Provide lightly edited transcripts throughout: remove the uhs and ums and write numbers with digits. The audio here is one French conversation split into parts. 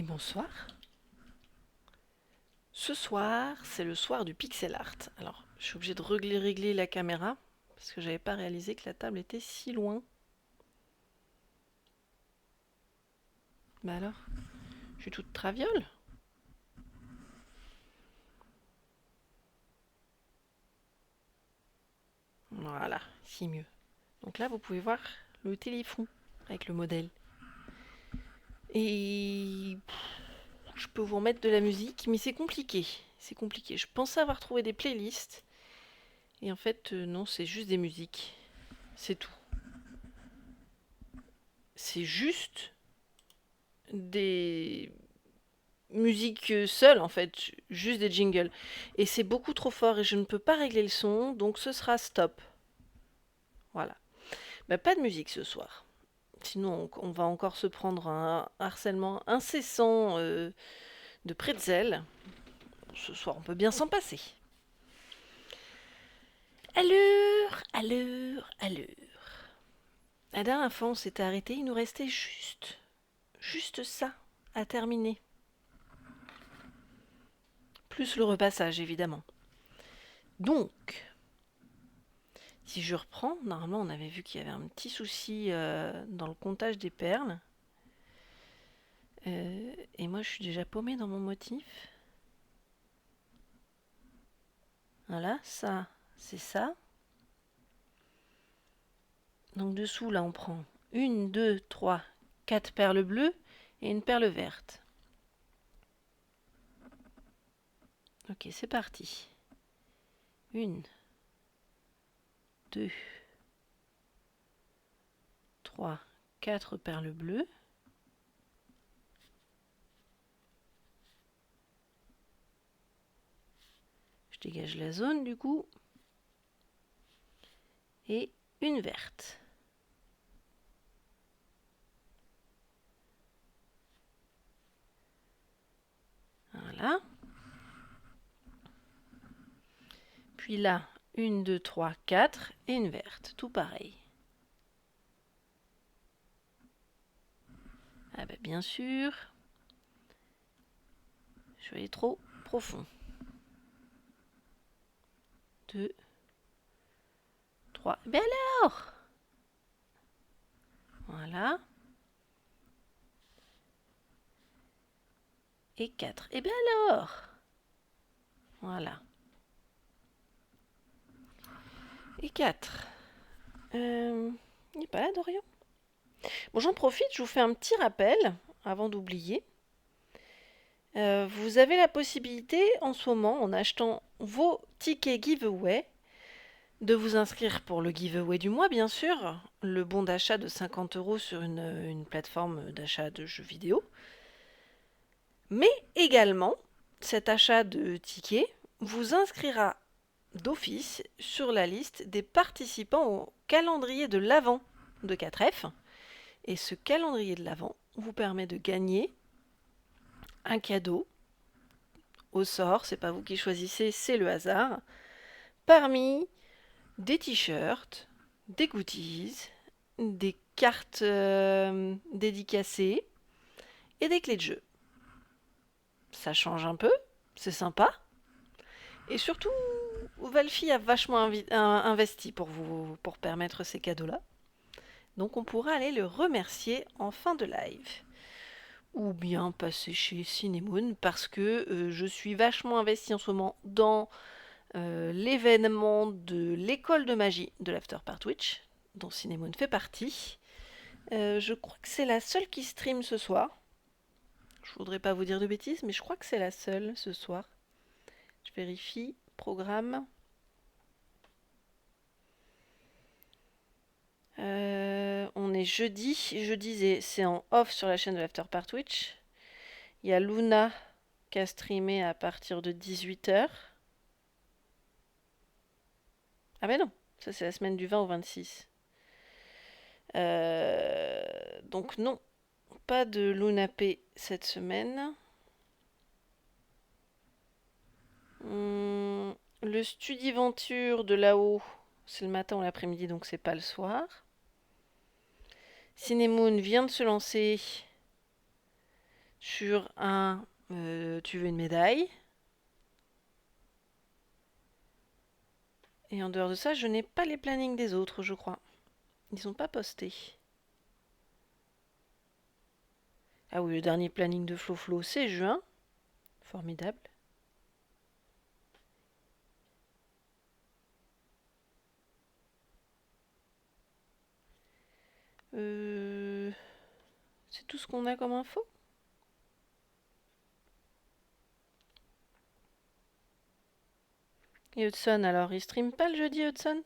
et bonsoir. Ce soir, c'est le soir du pixel art. Alors, je suis obligée de régler la caméra parce que j'avais pas réalisé que la table était si loin. Bah alors, je suis toute traviole. Voilà, si mieux. Donc là, vous pouvez voir le téléphone avec le modèle. Et je peux vous remettre de la musique, mais c'est compliqué. C'est compliqué. Je pensais avoir trouvé des playlists. Et en fait, non, c'est juste des musiques. C'est tout. C'est juste des musiques seules, en fait. Juste des jingles. Et c'est beaucoup trop fort et je ne peux pas régler le son, donc ce sera stop. Voilà. Bah, pas de musique ce soir. Sinon, on va encore se prendre un harcèlement incessant de pretzel. Ce soir, on peut bien s'en passer. À l'heure, à l'heure, à l'heure. La dernière fois, on s'était arrêté, il nous restait juste ça à terminer. Plus le repassage, évidemment. Donc, si je reprends, normalement, on avait vu qu'il y avait un petit souci dans le comptage des perles. Et moi, je suis déjà paumée dans mon motif. Voilà, ça, c'est ça. Donc dessous, là, on prend 1, 2, 3, 4 perles bleues et une perle verte. Ok, c'est parti. 1, 2, 3, 4 perles bleues. Je dégage la zone du coup. Et une verte. Voilà. Puis là, 1, 2, 3, 4 et une verte. Tout pareil. Ah bah bien sûr. Je vais aller trop profond. 2, 3. Ben alors! Voilà. Et 4. Et ben alors! Voilà. Et 4. Il n'est pas là, Dorian? Bon, j'en profite, je vous fais un petit rappel avant d'oublier. Vous avez la possibilité en ce moment, en achetant vos tickets giveaway, de vous inscrire pour le giveaway du mois, bien sûr, le bon d'achat de 50 € sur une plateforme d'achat de jeux vidéo. Mais également, cet achat de tickets vous inscrira d'office sur la liste des participants au calendrier de l'Avent de 4F. Et ce calendrier de l'Avent vous permet de gagner un cadeau au sort, c'est pas vous qui choisissez, c'est le hasard, parmi des t-shirts, des goodies, des cartes dédicacées et des clés de jeu. Ça change un peu, c'est sympa. Et surtout, Valfi a vachement investi pour permettre ces cadeaux-là. Donc on pourra aller le remercier en fin de live. Ou bien passer chez Cinemoon parce que je suis vachement investie en ce moment dans l'événement de l'école de magie de l'After Part Twitch, dont Cinemoon fait partie. Je crois que c'est la seule qui stream ce soir. Je voudrais pas vous dire de bêtises, mais je crois que c'est la seule ce soir. Je vérifie. Programme. On est jeudi. Jeudi, c'est en off sur la chaîne de l'After Part Twitch. Il y a Luna qui a streamé à partir de 18h. Ah ben non, ça c'est la semaine du 20 au 26. Donc non, pas de Luna P cette semaine. Le Studiventure de là-haut, c'est le matin ou l'après-midi, donc c'est pas le soir. Cinemoon vient de se lancer Sur un, tu veux une médaille. Et en dehors de ça, je n'ai pas les plannings des autres, je crois. Ils sont pas postés. Ah oui, le dernier planning de Flo, c'est juin. Formidable. C'est tout ce qu'on a comme info? Et Hudson, alors, il stream pas le jeudi, Hudson?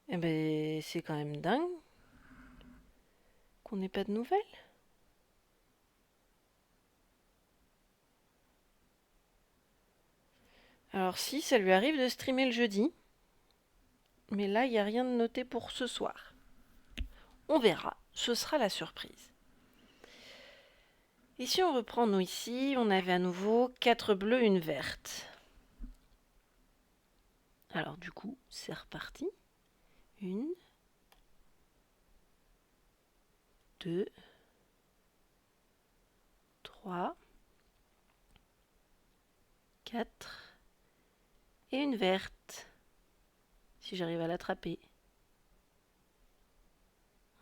Eh ben, c'est quand même dingue qu'on n'ait pas de nouvelles. Alors si, ça lui arrive de streamer le jeudi. Mais là, il n'y a rien de noté pour ce soir. On verra, ce sera la surprise. Et si on reprend, nous ici, on avait à nouveau 4 bleus, une verte. Alors du coup, c'est reparti. 1, 2, 3, 4 et une verte. Si j'arrive à l'attraper.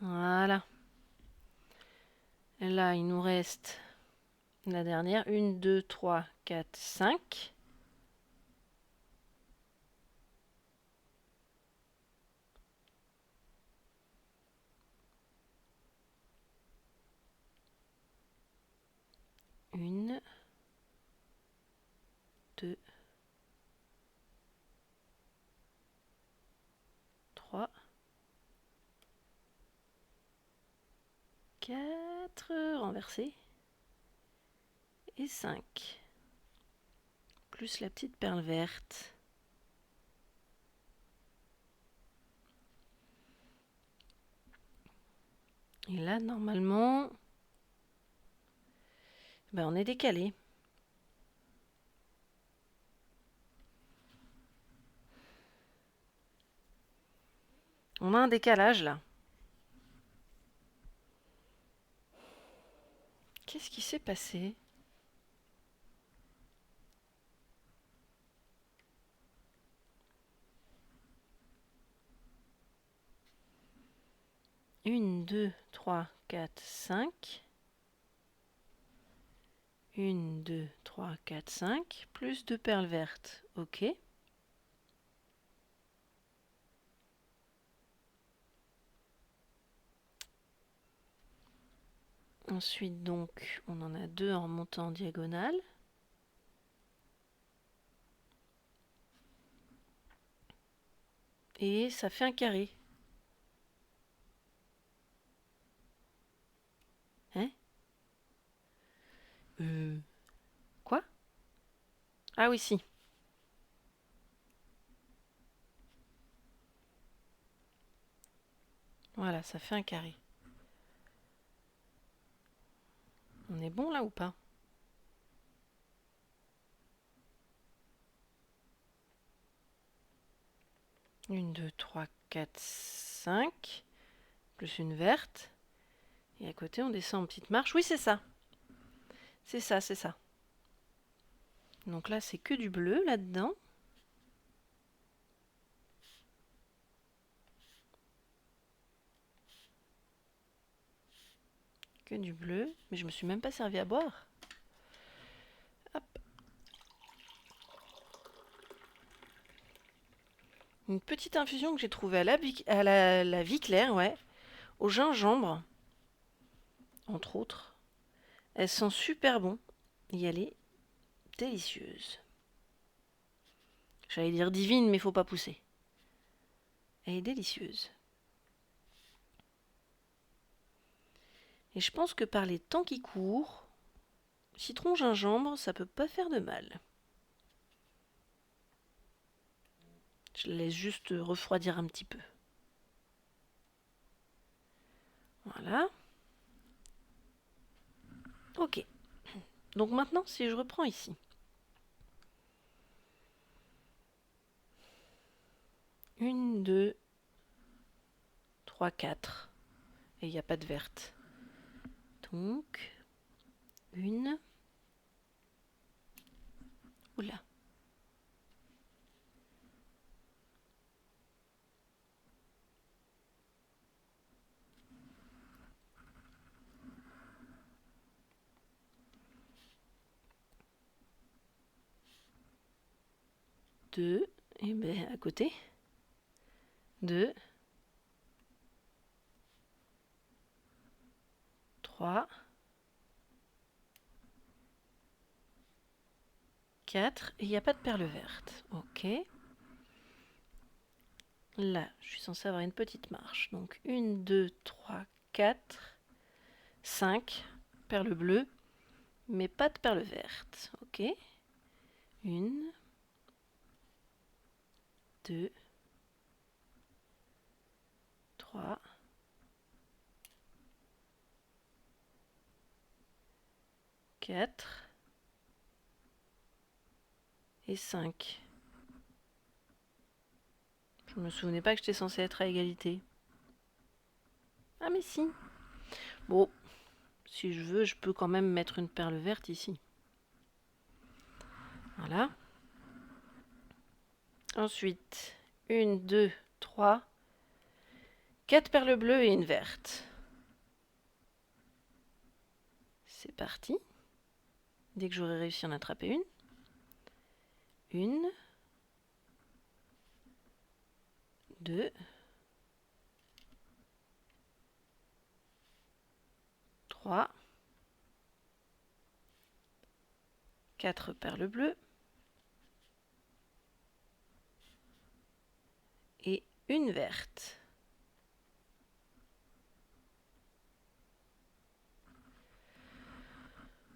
Voilà. Là, il nous reste la dernière. 1, 2, 3, 4, 5. Une, 2, 3, 4, renversé. Et 5. Plus la petite perle verte. Et là, normalement, ben, on est décalé. On a un décalage là. Qu'est-ce qui s'est passé? Une, 2, 3, 4, 5. 1, 2, 3, 4, 5. Plus 2 perles vertes. Ok. Ensuite, donc, on en a 2 en montant en diagonale. Et ça fait un carré. Hein? Quoi? Ah oui, si. Voilà, ça fait un carré. On est bon là ou pas? 1, 2, 3, 4, 5. Plus une verte. Et à côté, on descend en petite marche. Oui, c'est ça. C'est ça, c'est ça. Donc là, c'est que du bleu là-dedans. Que du bleu. Mais je me suis même pas servi à boire. Hop. Une petite infusion que j'ai trouvée à la vie claire, ouais. Au gingembre, entre autres. Elle sent super bon. Et elle est délicieuse. J'allais dire divine, mais faut pas pousser. Elle est délicieuse. Et je pense que par les temps qui courent, citron gingembre, ça peut pas faire de mal. Je la laisse juste refroidir un petit peu. Voilà. Ok. Donc maintenant, si je reprends ici. 1, 2, 3, 4. Et il n'y a pas de verte. Donc, une. Oula. Deux. Et bien à côté. 2. 3. 4. Et il n'y a pas de perle verte. Ok. Là, je suis censée avoir une petite marche. Donc 1, 2, 3, 4, 5 perles bleues, mais pas de perles vertes. Ok. 1, 2, 3, 4 et 5. Je me souvenais pas que j'étais censée être à égalité. Ah mais si. Bon, si je veux, je peux quand même mettre une perle verte ici. Voilà. Ensuite, 1, 2, 3, 4 perles bleues et une verte. C'est parti. Dès que j'aurai réussi à en attraper une. 1, 2, 3, 4 perles bleues et une verte.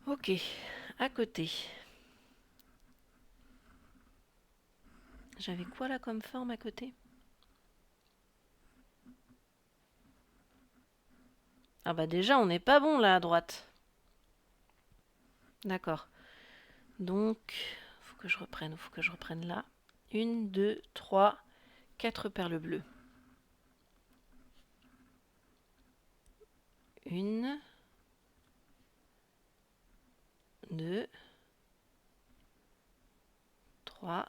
Ok, à côté. J'avais quoi là comme forme à côté? Ah bah déjà on n'est pas bon là à droite. D'accord. Donc, faut que je reprenne là. 1, 2, 3, 4 perles bleues. 1, 2, 3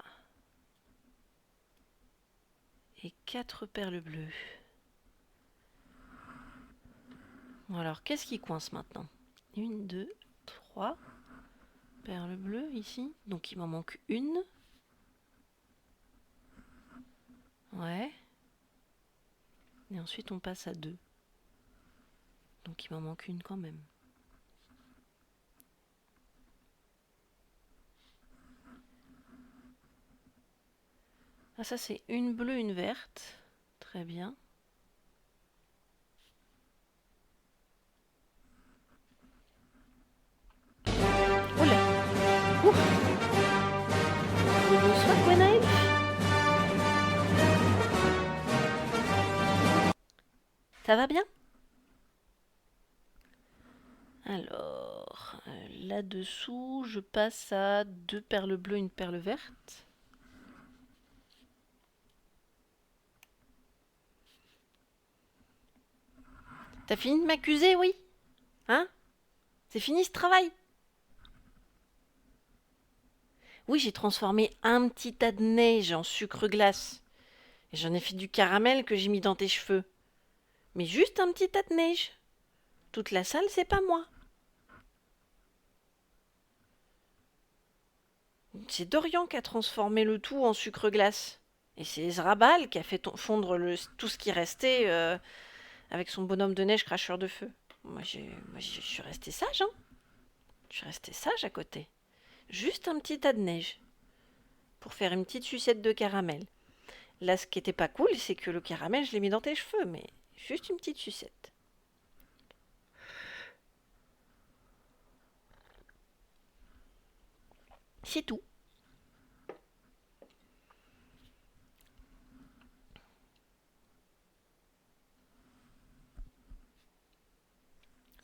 et 4 perles bleues. Bon alors, qu'est-ce qui coince maintenant? 1, 2, 3 perles bleues ici. Donc il m'en manque une. Ouais. Et ensuite on passe à 2. Donc il m'en manque une quand même. Ah ça c'est une bleue, une verte. Très bien. Oula. Ouf. Bonsoir Gwenaël. Ça va bien? Alors, là-dessous, je passe à 2 perles bleues, une perle verte. T'as fini de m'accuser, oui? Hein? C'est fini ce travail? Oui, j'ai transformé un petit tas de neige en sucre glace. Et j'en ai fait du caramel que j'ai mis dans tes cheveux. Mais juste un petit tas de neige. Toute la salle, c'est pas moi. C'est Dorian qui a transformé le tout en sucre glace. Et c'est Zrabal qui a fait fondre tout ce qui restait avec son bonhomme de neige cracheur de feu. Moi, je suis restée sage, hein. Je suis restée sage à côté. Juste un petit tas de neige pour faire une petite sucette de caramel. Là, ce qui était pas cool, c'est que le caramel, je l'ai mis dans tes cheveux, mais juste une petite sucette. C'est tout.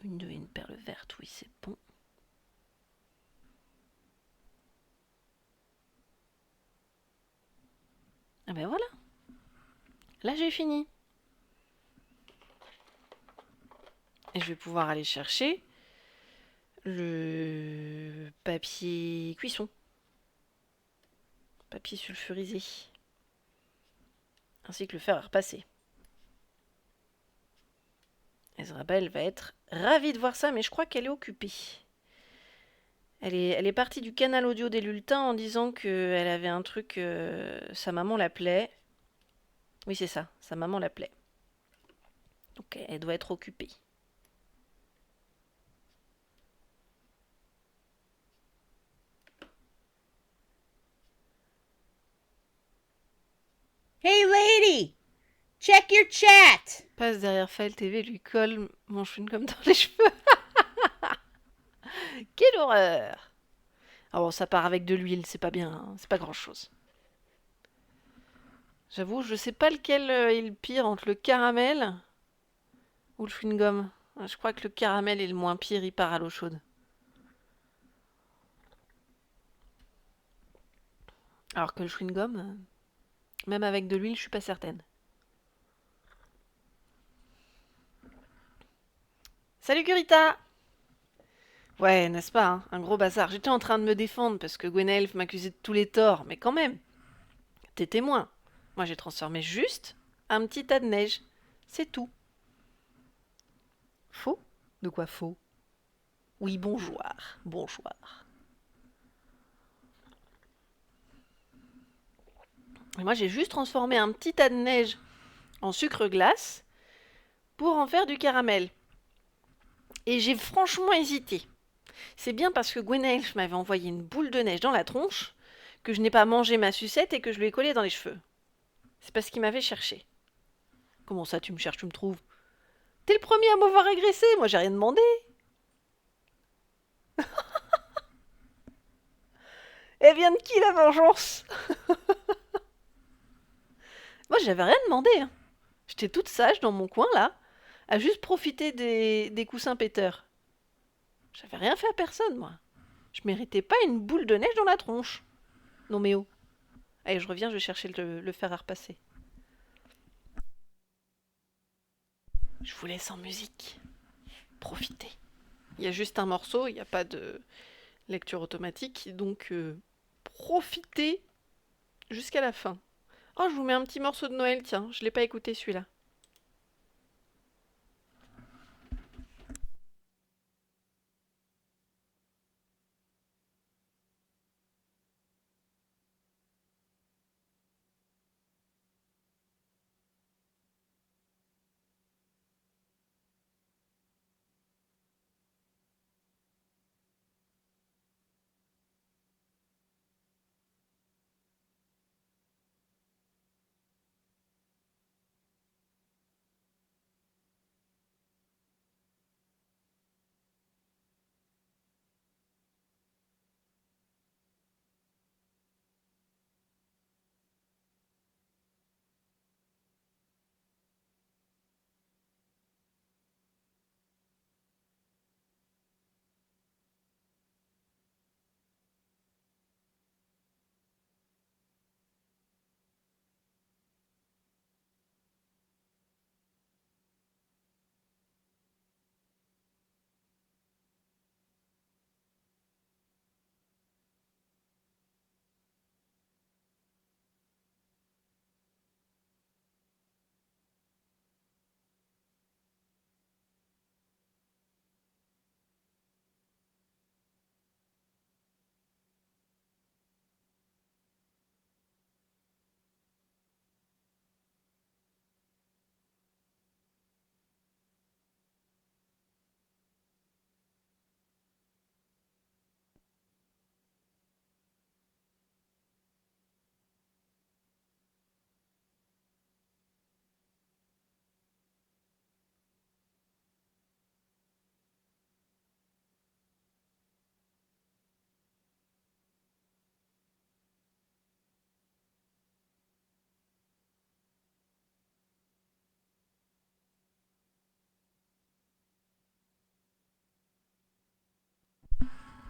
Une perle verte, oui, c'est bon. Ah ben voilà. Là, j'ai fini. Et je vais pouvoir aller chercher le papier cuisson, papier sulfurisé, ainsi que le fer à repasser. Ezrabel va être ravie de voir ça, mais je crois qu'elle est occupée. Elle est partie du canal audio des Lulletins en disant qu'elle avait un truc, sa maman l'appelait. Oui, c'est ça, sa maman l'appelait. Donc elle doit être occupée. Hey lady, check your chat. Passe derrière File TV, lui colle mon chewing-gum dans les cheveux. Quelle horreur! Ah bon, ça part avec de l'huile, c'est pas bien, hein, c'est pas grand-chose. J'avoue, je sais pas lequel est le pire entre le caramel ou le chewing-gum. Je crois que le caramel est le moins pire, il part à l'eau chaude. Alors que le chewing-gum, même avec de l'huile, je suis pas certaine. Salut Curita! Ouais, n'est-ce pas, hein, un gros bazar. J'étais en train de me défendre parce que Gwenelf m'accusait de tous les torts, mais quand même, t'es témoin. Moi, j'ai transformé juste un petit tas de neige. C'est tout. Faux? De quoi faux? Oui, bonjour. Bonjour. Et moi, j'ai juste transformé un petit tas de neige en sucre glace pour en faire du caramel. Et j'ai franchement hésité. C'est bien parce que Gwenaël m'avait envoyé une boule de neige dans la tronche que je n'ai pas mangé ma sucette et que je lui ai collé dans les cheveux. C'est parce qu'il m'avait cherché. Comment ça, tu me cherches, tu me trouves? T'es le premier à m'avoir agressé, moi j'ai rien demandé. Elle vient de qui la vengeance? Moi j'avais rien demandé. Hein. J'étais toute sage dans mon coin là, à juste profiter des coussins péteurs. J'avais rien fait à personne, moi. Je méritais pas une boule de neige dans la tronche. Non mais oh. Allez, je reviens, je vais chercher le fer à repasser. Je vous laisse en musique. Profitez. Il y a juste un morceau, il n'y a pas de lecture automatique, donc profitez jusqu'à la fin. Oh, je vous mets un petit morceau de Noël, tiens, je l'ai pas écouté celui-là.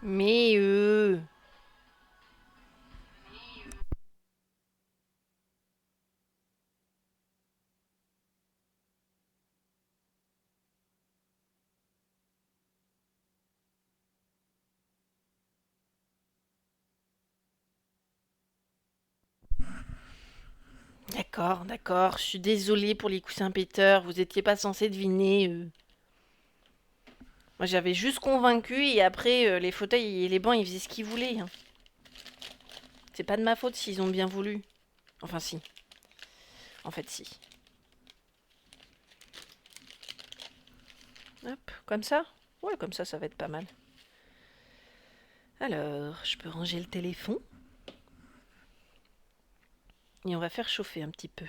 Mais d'accord, je suis désolée pour les coussins péteurs, vous étiez pas censé deviner. Moi j'avais juste convaincu et après les fauteuils et les bancs ils faisaient ce qu'ils voulaient, hein. C'est pas de ma faute s'ils ont bien voulu. Enfin si, en fait si. Hop, comme ça? Ouais, comme ça va être pas mal. Alors, je peux ranger le téléphone. Et on va faire chauffer un petit peu.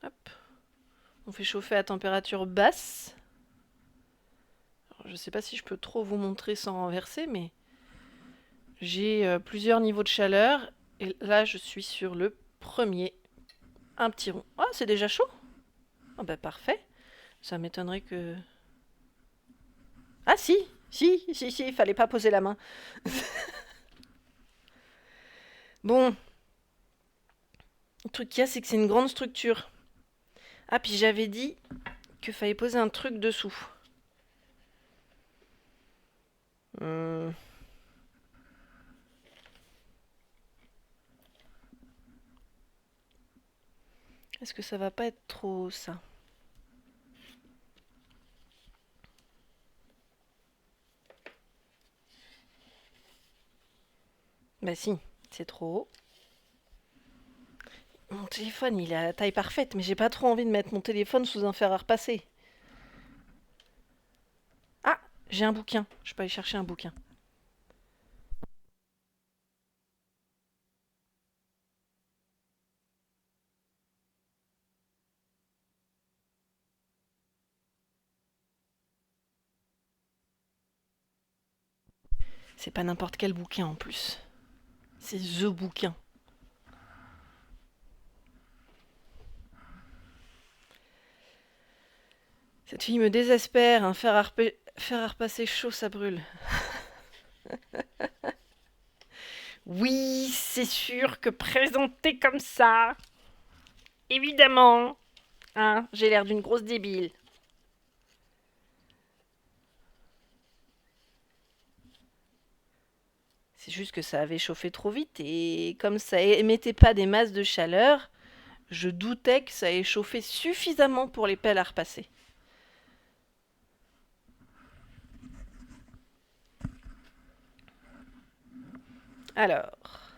Hop. On fait chauffer à température basse. Alors, je sais pas si je peux trop vous montrer sans renverser, mais j'ai plusieurs niveaux de chaleur. Et là, je suis sur le premier. Un petit rond. Ah, c'est déjà chaud? Ah bah parfait. Ça m'étonnerait que... Ah si, il fallait pas poser la main. Bon, le truc qu'il y a, c'est que c'est une grande structure. Ah, puis j'avais dit qu'il fallait poser un truc dessous. Hum, Est-ce que ça va pas être trop ça? Bah si, c'est trop haut. Mon téléphone, il a la taille parfaite, mais j'ai pas trop envie de mettre mon téléphone sous un fer à repasser. Ah, j'ai un bouquin. Je peux aller chercher un bouquin. C'est pas n'importe quel bouquin en plus. C'est THE bouquin. Cette fille me désespère. Un fer à repasser chaud, ça brûle. Oui, c'est sûr que présenté comme ça, évidemment, hein, j'ai l'air d'une grosse débile. C'est juste que ça avait chauffé trop vite et comme ça émettait pas des masses de chaleur, je doutais que ça ait chauffé suffisamment pour les pelles à repasser. Alors,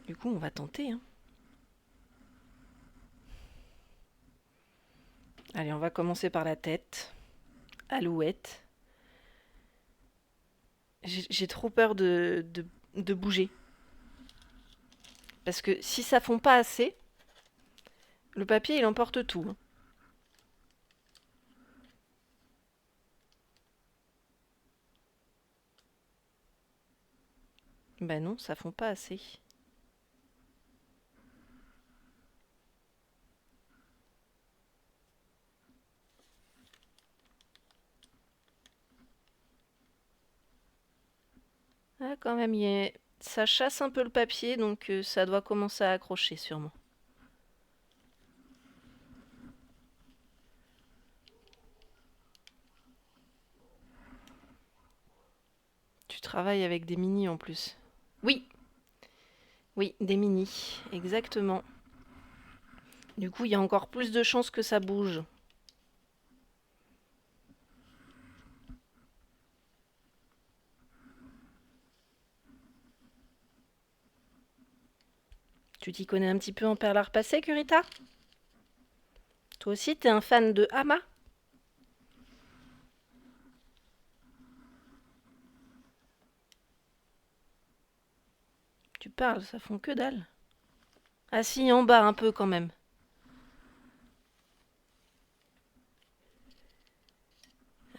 du coup, on va tenter, hein. Allez, on va commencer par la tête. Alouette. J'ai trop peur de bouger. Parce que si ça fond pas assez, le papier il emporte tout, hein. Ben non, ça fond pas assez. Ah, quand même, ça chasse un peu le papier, donc ça doit commencer à accrocher sûrement. Tu travailles avec des mini en plus. Oui, oui, des mini, exactement. Du coup, il y a encore plus de chances que ça bouge. Tu t'y connais un petit peu en perles à repasser, Kurita? Toi aussi, t'es un fan de Hama? Tu parles, ça fond que dalle. Ah si, en bas un peu quand même.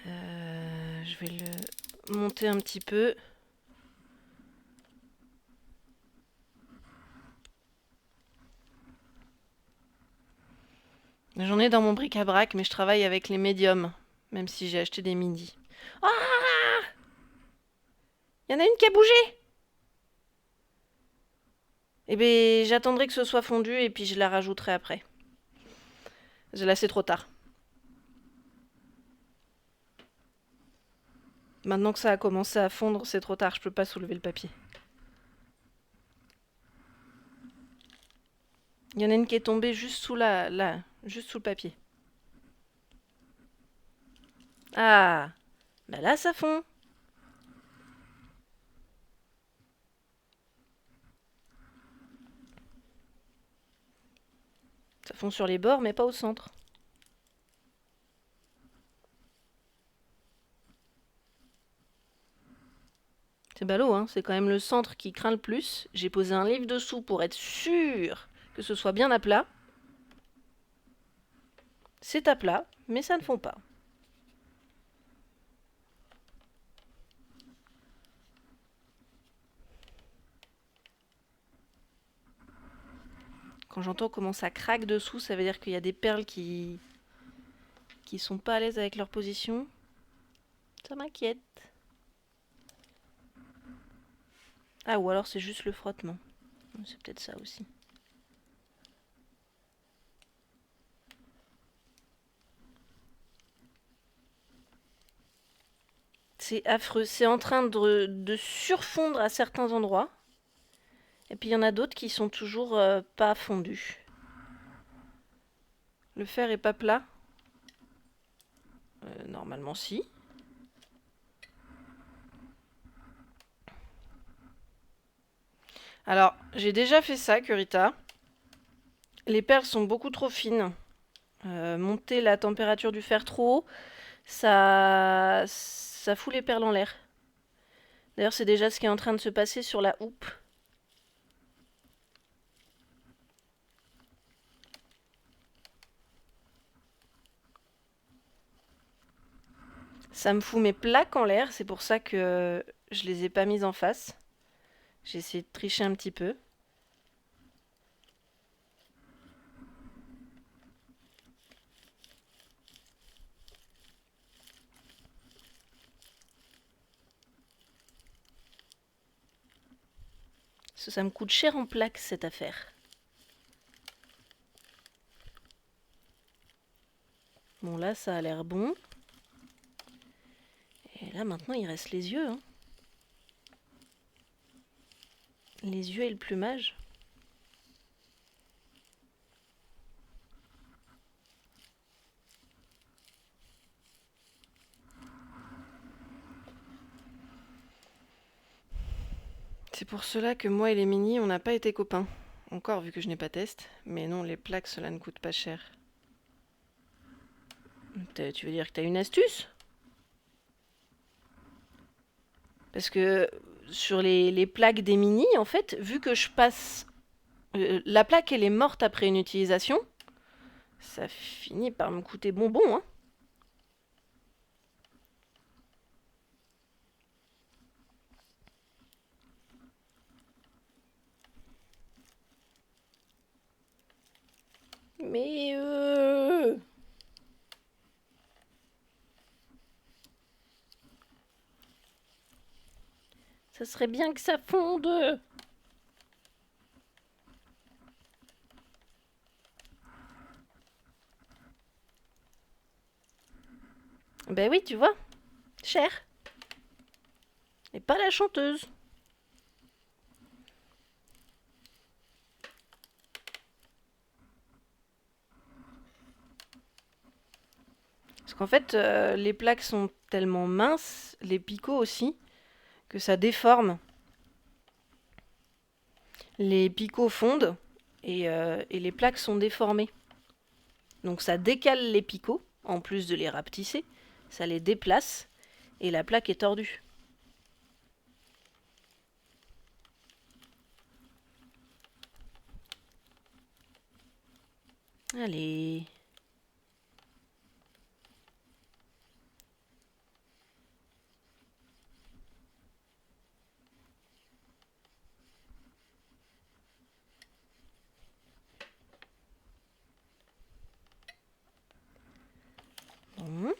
Je vais le monter un petit peu. J'en ai dans mon bric-à-brac, mais je travaille avec les médiums, même si j'ai acheté des midi. Ah! Il y en a une qui a bougé! Eh ben, j'attendrai que ce soit fondu et puis je la rajouterai après. Là, c'est trop tard. Maintenant que ça a commencé à fondre, c'est trop tard, je peux pas soulever le papier. Il y en a une qui est tombée juste sous juste sous le papier. Ah, bah là ça fond. Ça fond sur les bords, mais pas au centre. C'est ballot, hein, c'est quand même le centre qui craint le plus. J'ai posé un livre dessous pour être sûr que ce soit bien à plat. C'est à plat, mais ça ne fond pas. Quand j'entends comment ça craque dessous, ça veut dire qu'il y a des perles qui sont pas à l'aise avec leur position. Ça m'inquiète. Ah, ou alors c'est juste le frottement. C'est peut-être ça aussi. C'est affreux. C'est en train de surfondre à certains endroits. Et puis il y en a d'autres qui sont toujours pas fondus. Le fer est pas plat. Normalement si. Alors, j'ai déjà fait ça, Kurita. Les perles sont beaucoup trop fines. Monter la température du fer trop haut, ça fout les perles en l'air. D'ailleurs, c'est déjà ce qui est en train de se passer sur la houppe. Ça me fout mes plaques en l'air, c'est pour ça que je les ai pas mises en face. J'ai essayé de tricher un petit peu. Parce que ça me coûte cher en plaques cette affaire. Bon là ça a l'air bon. Et là maintenant il reste les yeux. Hein. Les yeux et le plumage. C'est pour cela que moi et les mini, on n'a pas été copains. Encore vu que je n'ai pas test. Mais non, les plaques, cela ne coûte pas cher. Tu veux dire que t'as une astuce? Parce que sur les plaques des mini, en fait, vu que je passe... la plaque, elle est morte après une utilisation. Ça finit par me coûter bonbon, hein. Mais ça serait bien que ça fonde. Ben oui, tu vois, cher. Et pas la chanteuse. Parce qu'en fait, les plaques sont tellement minces, les picots aussi, que ça déforme. Les picots fondent et les plaques sont déformées. Donc ça décale les picots, en plus de les rapetisser, ça les déplace et la plaque est tordue. Allez. Bon.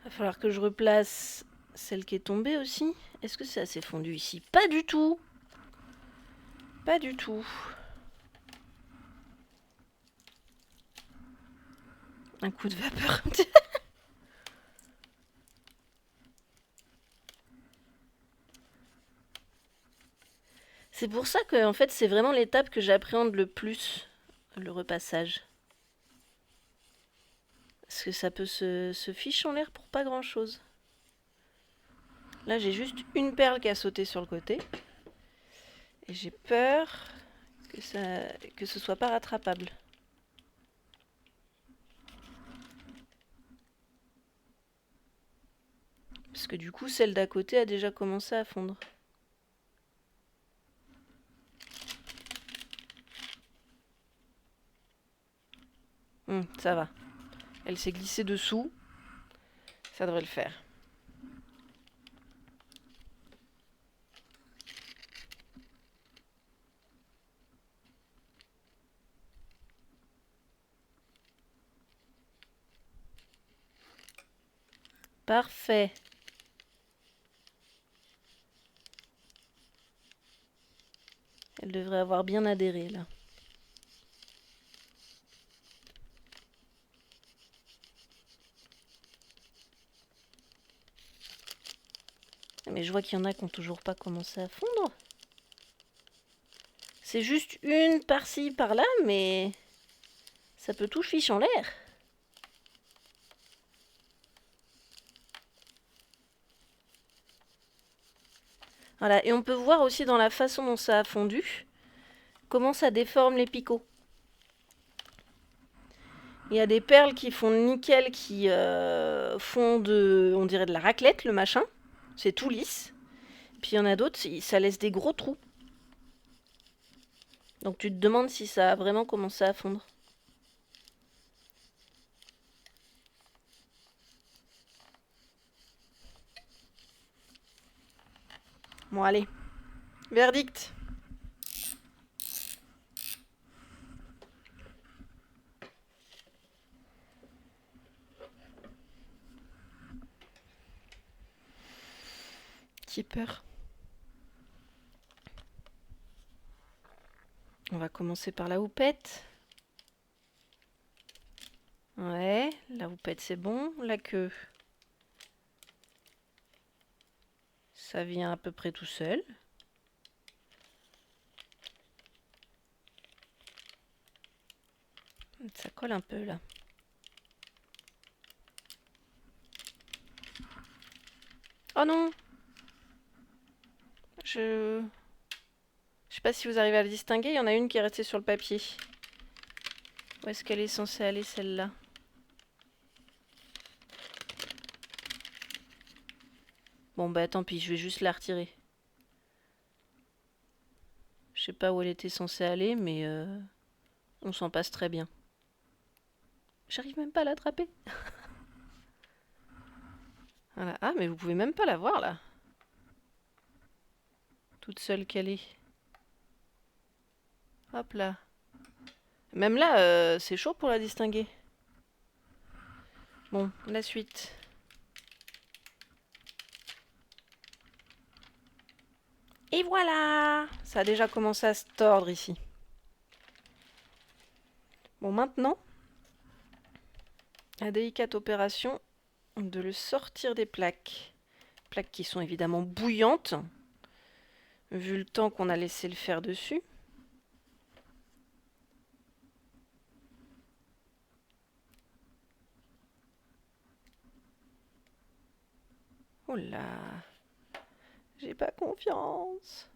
Va falloir que je replace celle qui est tombée aussi. Est-ce que c'est assez fondu ici? Pas du tout. Pas du tout. Un coup de vapeur. C'est pour ça que en fait c'est vraiment l'étape que j'appréhende le plus, le repassage. Parce que ça peut se fiche en l'air pour pas grand chose. Là j'ai juste une perle qui a sauté sur le côté. Et j'ai peur que ce soit pas rattrapable. Parce que du coup celle d'à côté a déjà commencé à fondre. Ça va. Elle s'est glissée dessous. Ça devrait le faire. Parfait. Elle devrait avoir bien adhéré là. Mais je vois qu'il y en a qui n'ont toujours pas commencé à fondre. C'est juste une par-ci, par-là, mais ça peut tout fiche en l'air. Voilà, et on peut voir aussi dans la façon dont ça a fondu, comment ça déforme les picots. Il y a des perles qui font nickel, qui font on dirait de la raclette, le machin. C'est tout lisse. Puis il y en a d'autres, ça laisse des gros trous. Donc tu te demandes si ça a vraiment commencé à fondre. Bon allez, verdict. Qui peur. On va commencer par la houppette. Ouais, la houppette c'est bon. La queue, ça vient à peu près tout seul. Ça colle un peu là. Oh non! Je sais pas si vous arrivez à le distinguer, il y en a une qui est restée sur le papier. Où est-ce qu'elle est censée aller celle-là? Bon bah tant pis, je vais juste la retirer. Je sais pas où elle était censée aller, mais on s'en passe très bien. J'arrive même pas à l'attraper. Voilà. Ah mais vous pouvez même pas la voir là. Toute seule qu'elle est. Hop là. Même là, c'est chaud pour la distinguer. Bon, la suite. Et voilà! Ça a déjà commencé à se tordre ici. Bon, maintenant, la délicate opération de le sortir des plaques. Plaques qui sont évidemment bouillantes, vu le temps qu'on a laissé le fer dessus. Oh là! J'ai pas confiance.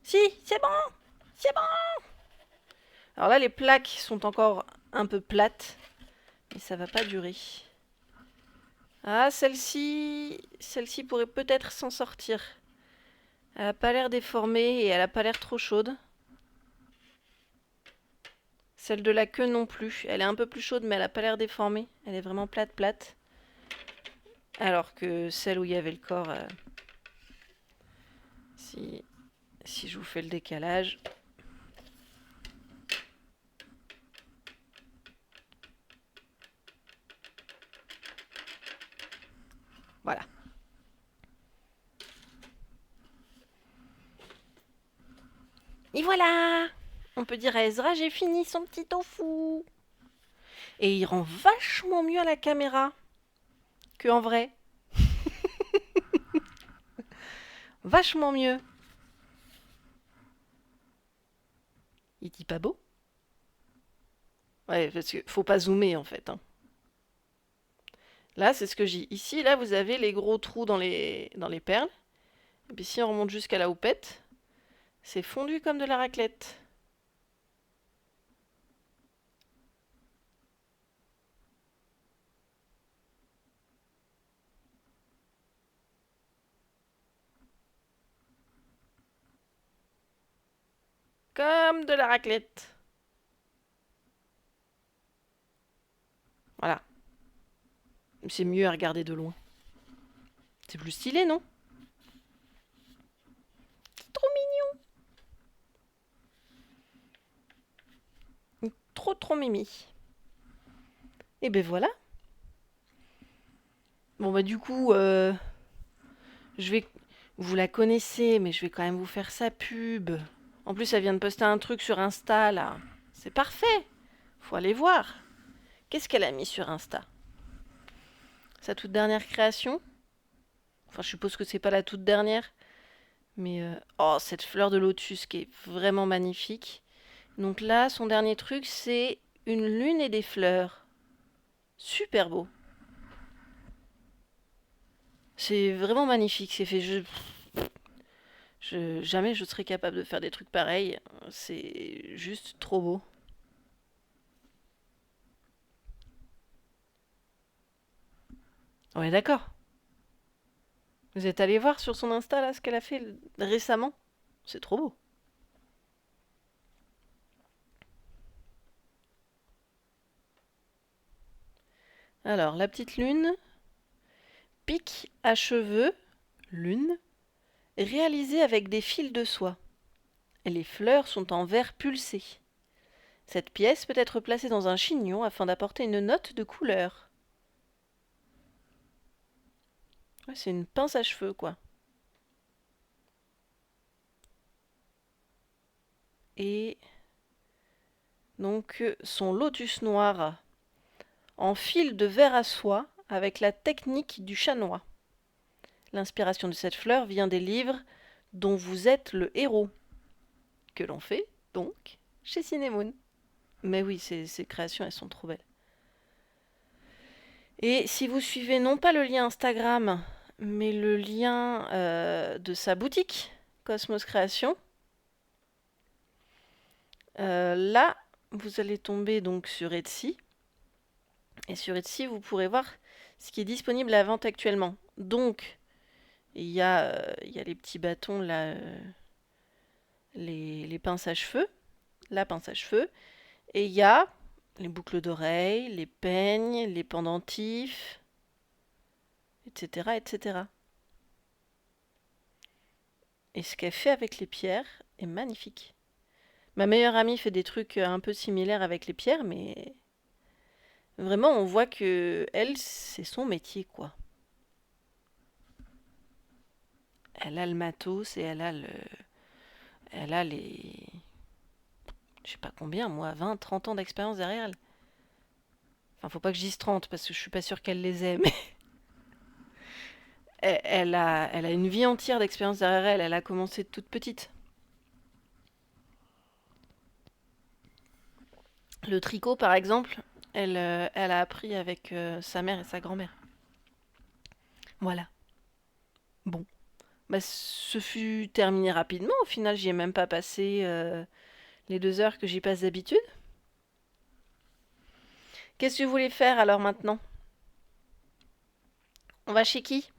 Si, c'est bon! C'est bon! Alors là, les plaques sont encore un peu plates, mais ça va pas durer. Ah, celle-ci pourrait peut-être s'en sortir. Elle a pas l'air déformée et elle a pas l'air trop chaude. Celle de la queue non plus. Elle est un peu plus chaude, mais elle a pas l'air déformée. Elle est vraiment plate. Alors que celle où il y avait le corps, si je vous fais le décalage. Voilà. Et voilà! On peut dire à Ezra, j'ai fini son petit tofu. Et il rend vachement mieux à la caméra que en vrai. Vachement mieux. dit pas beau? Ouais, parce que faut pas zoomer en fait, hein. Là, c'est ce que j'ai. Ici, là, vous avez les gros trous dans les perles. Et puis si on remonte jusqu'à la houppette, c'est fondu comme de la raclette. Comme de la raclette. Voilà. C'est mieux à regarder de loin. C'est plus stylé, non? C'est trop mignon. Trop trop mimi. Et ben voilà. Bon bah du coup, je vais... Vous la connaissez, mais je vais quand même vous faire sa pub. En plus, elle vient de poster un truc sur Insta, là. C'est parfait. Faut aller voir. Qu'est-ce qu'elle a mis sur Insta? Sa toute dernière création? Enfin, je suppose que c'est pas la toute dernière. Mais oh, cette fleur de lotus qui est vraiment magnifique. Donc là, son dernier truc, c'est une lune et des fleurs. Super beau. C'est vraiment magnifique. C'est fait. Jamais je serais capable de faire des trucs pareils. C'est juste trop beau. On est d'accord. Vous êtes allé voir sur son Insta là ce qu'elle a fait récemment? C'est trop beau. Alors, la petite lune, pique à cheveux, lune, réalisée avec des fils de soie. Et les fleurs sont en verre pulsé. Cette pièce peut être placée dans un chignon afin d'apporter une note de couleur. Ouais, c'est une pince à cheveux, quoi. Et donc, son lotus noir en fil de verre à soie avec la technique du chanois. L'inspiration de cette fleur vient des livres dont vous êtes le héros, que l'on fait donc chez Cinemoon. Mais oui, ces créations, elles sont trop belles. Et si vous suivez non pas le lien Instagram, mais le lien de sa boutique, Cosmos Création, là, vous allez tomber donc sur Etsy. Et sur Etsy, vous pourrez voir ce qui est disponible à vente actuellement. Donc, il y a les petits bâtons, là, les pinces à cheveux, la pince à cheveux. Et il y a les boucles d'oreilles, les peignes, les pendentifs, etc., etc. Et ce qu'elle fait avec les pierres est magnifique. Ma meilleure amie fait des trucs un peu similaires avec les pierres, mais vraiment, on voit que elle, c'est son métier, quoi. Elle a le matos et elle a les, je sais pas combien, moi, 20, 30 ans d'expérience derrière elle. Enfin, faut pas que je dise 30 parce que je suis pas sûre qu'elle les ait, mais elle a une vie entière d'expérience derrière elle. Elle a commencé toute petite. Le tricot, par exemple, elle a appris avec sa mère et sa grand-mère. Voilà. Bon. Bah, ce fut terminé rapidement. Au final, j'y ai même pas passé les 2 heures que j'y passe d'habitude. Qu'est-ce que vous voulez faire alors maintenant? On va chez qui?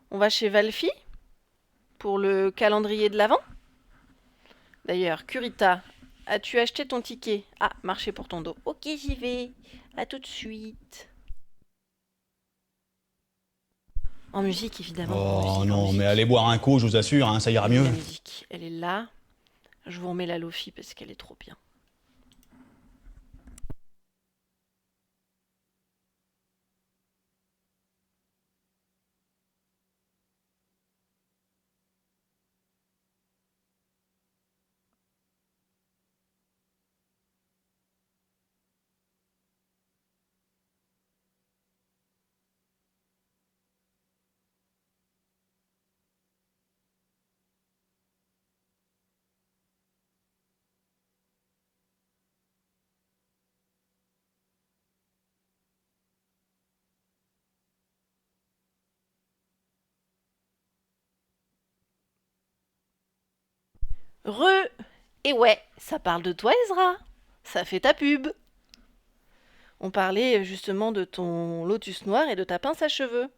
On va chez Valfi pour le calendrier de l'Avent. D'ailleurs, Curita, as-tu acheté ton ticket? Ah, marché pour ton dos. Ok, j'y vais. À tout de suite. En musique, évidemment. En Oh musique, en non, mais allez musique. boire un coup, je vous assure, hein, ça ira Oui, mieux. la musique, elle est là. Je vous remets la Lofi parce qu'elle est trop bien. Re. Et ouais, ça parle de toi, Ezra. Ça fait ta pub. On parlait justement de ton lotus noir et de ta pince à cheveux.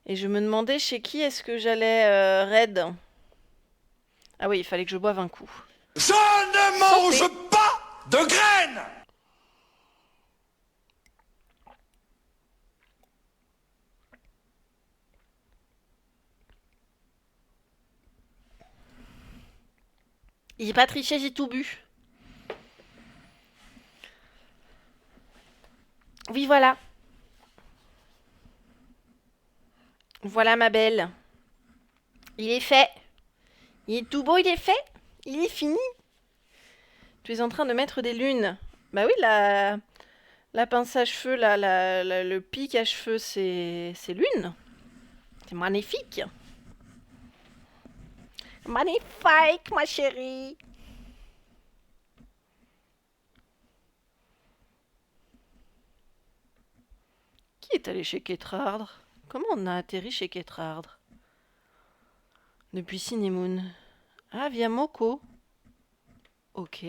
Et je me demandais chez qui est-ce que j'allais raid. Ah oui, il fallait que je boive un coup. Je ne Santé. mange pas de graines! J'ai pas triché, j'ai tout bu. Oui, voilà. Voilà ma belle. Il est fait. Il est tout beau, il est fait. Il est fini. Tu es en train de mettre des lunes. Bah oui, la pince à cheveux, le pic à cheveux, c'est lune. C'est magnifique. Magnifique, ma chérie. Qui est allé chez Ketrardre? Comment on a atterri chez Ketrardre? Depuis Cinemoon. Ah, via Moko. Ok.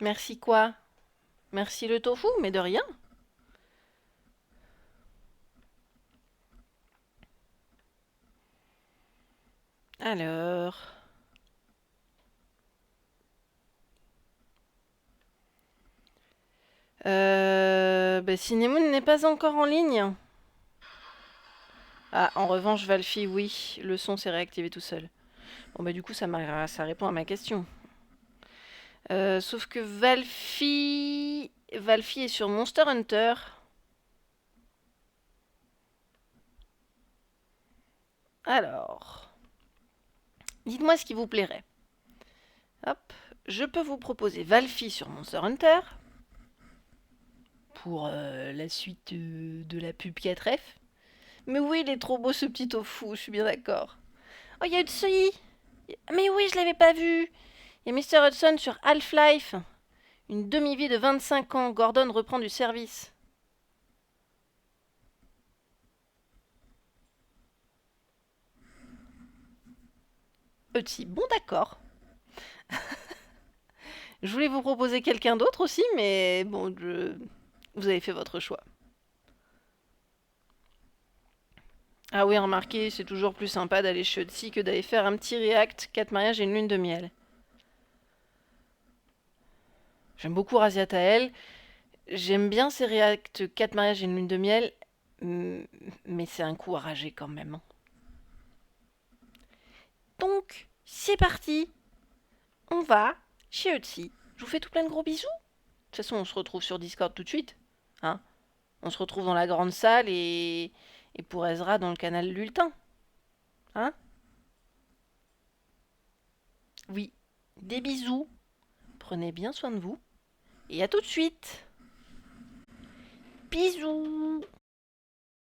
Merci quoi? Merci le tofu, mais de rien. Alors... Cinemoon n'est pas encore en ligne. Ah, en revanche, Valfi, oui, le son s'est réactivé tout seul. Bon, du coup, ça répond à ma question. Sauf que Valfi est sur Monster Hunter. Alors, dites-moi ce qui vous plairait. Hop, je peux vous proposer Valfi sur Monster Hunter pour la suite de la pub 4F. Mais oui, il est trop beau ce petit tofu, je suis bien d'accord. Oh, il y a Utsui. Mais oui, je l'avais pas vu. Il y a Mr. Hudson sur Half-Life. Une demi-vie de 25 ans. Gordon reprend du service. Petit, bon d'accord. Je voulais vous proposer quelqu'un d'autre aussi, mais bon, vous avez fait votre choix. Ah oui, remarquez, c'est toujours plus sympa d'aller chez Otsi que d'aller faire un petit react 4 mariages et une lune de miel. J'aime beaucoup Razia Tael. J'aime bien ces reacts 4 mariages et une lune de miel, mais c'est un coup à rager quand même. Donc, c'est parti. On va chez Otsi. Je vous fais tout plein de gros bisous. De toute façon, on se retrouve sur Discord tout de suite. Hein, on se retrouve dans la grande salle et pour Ezra dans le canal Lultin. Hein? Oui. Des bisous. Prenez bien soin de vous. Et à tout de suite. Bisous.